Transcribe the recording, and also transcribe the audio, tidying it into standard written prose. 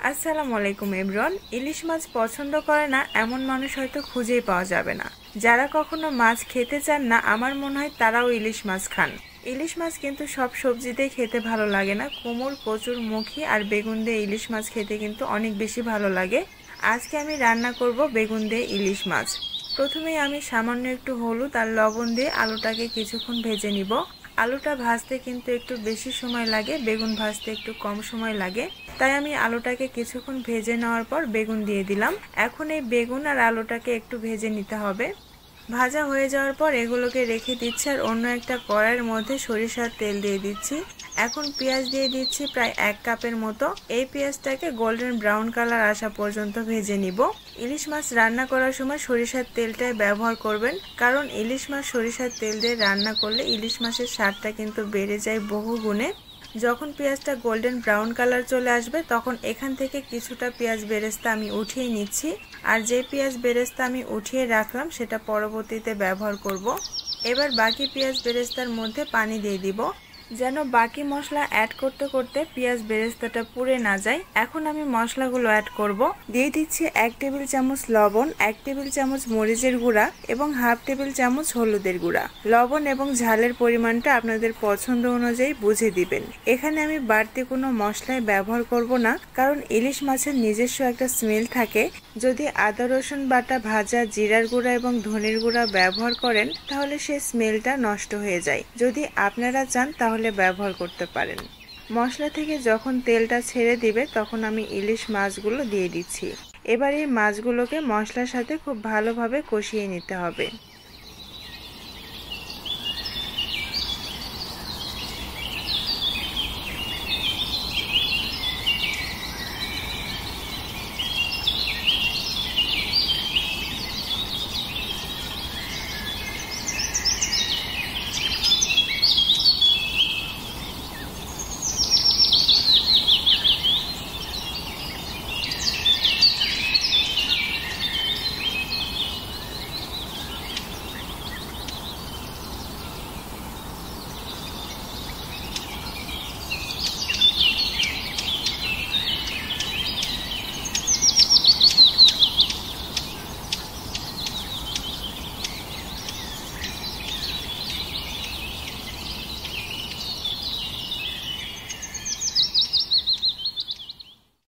আসসালামু আলাইকুম এভরিওয়ান। ইলিশ মাছ পছন্দ করে না এমন মানুষ হয়তো খুঁজেই পাওয়া যাবে না। যারা কখনো মাছ খেতে চান না, আমার মনে হয় তারাও ইলিশ মাছ খান। ইলিশ মাছ কিন্তু সব সবজি দিয়ে খেতে ভালো লাগে না। কুমড়, কচুর মুখী আর বেগুন দিয়ে ইলিশ মাছ খেতে কিন্তু অনেক বেশি ভালো লাগে। আজকে আমি রান্না করব বেগুন দিয়ে ইলিশ মাছ। প্রথমেই আমি সামান্য একটু হলুদ আর লবণ দিয়ে আলুটাকে কিছুক্ষণ ভেজে নিব। আলুটা ভাজতে কিন্তু একটু বেশি সময় লাগে, বেগুন ভাজতে একটু কম সময় লাগে। তাই আমি আলুটাকে কিছুক্ষণ ভেজে নেওয়ার পর বেগুন দিয়ে দিলাম। এখন এই বেগুন আর আলুটাকে একটু ভেজে নিতে হবে। ভাজা হয়ে যাওয়ার পর এগুলোকে রেখে দিচ্ছি আর অন্য একটা কড়াইয়ের মধ্যে সরিষার তেল দিয়ে দিচ্ছি। এখন পেঁয়াজ দিয়ে দিচ্ছি প্রায় 1 কাপের মতো। এই পেঁয়াজটাকে গোল্ডেন ব্রাউন কালার আসা পর্যন্ত ভেজে নিব। ইলিশ মাছ রান্না করার সময় সরিষার তেলটাই ব্যবহার করবেন, কারণ ইলিশ মাছ সরিষার তেল দিয়ে রান্না করলে ইলিশ মাছের স্বাদটা কিন্তু বেড়ে যায় বহু গুণে। যখন পেঁয়াজটা গোল্ডেন ব্রাউন কালার চলে আসবে তখন এখান থেকে কিছুটা পেঁয়াজ বেরেস্তা আমি উঠিয়ে নিচ্ছি। আর যে পেঁয়াজ বেরেস্তা আমি উঠিয়ে রাখলাম সেটা পরবর্তীতে ব্যবহার করব। এবার বাকি পেঁয়াজ বেরেস্তার মধ্যে পানি দিয়ে দিব, যেন বাকি মশলা অ্যাড করতে করতে পেঁয়াজ বেরেস্তাটা পুড়ে না যায়। এখন আমি মশলাগুলো অ্যাড করব। দিয়ে দিচ্ছি 1 টেবিল চামচ লবণ, 1 টেবিল চামচ মরিচের গুঁড়া এবং হাফ টেবিল চামচ হলুদের গুঁড়া। লবণ এবং ঝালের পরিমাণটা আপনাদের পছন্দ অনুযায়ী বুঝে দিবেন। এখানে আমি বাড়তি কোনো মশলাই ব্যবহার করব না, কারণ ইলিশ মাছের নিজস্ব একটা স্মেল থাকে। যদি আদা রসুন বাটা, ভাজা জিরার গুঁড়া এবং ধনের গুঁড়া ব্যবহার করেন তাহলে সেই স্মেলটা নষ্ট হয়ে যায়। যদি আপনারা চান তাহলে ব্যবহার করতে পারেন। মশলা থেকে যখন তেলটা ছেড়ে দিবে তখন আমি ইলিশ মাছগুলো দিয়ে দিচ্ছি। এবার এই মাছগুলোকে মশলার সাথে খুব ভালোভাবে কষিয়ে নিতে হবে।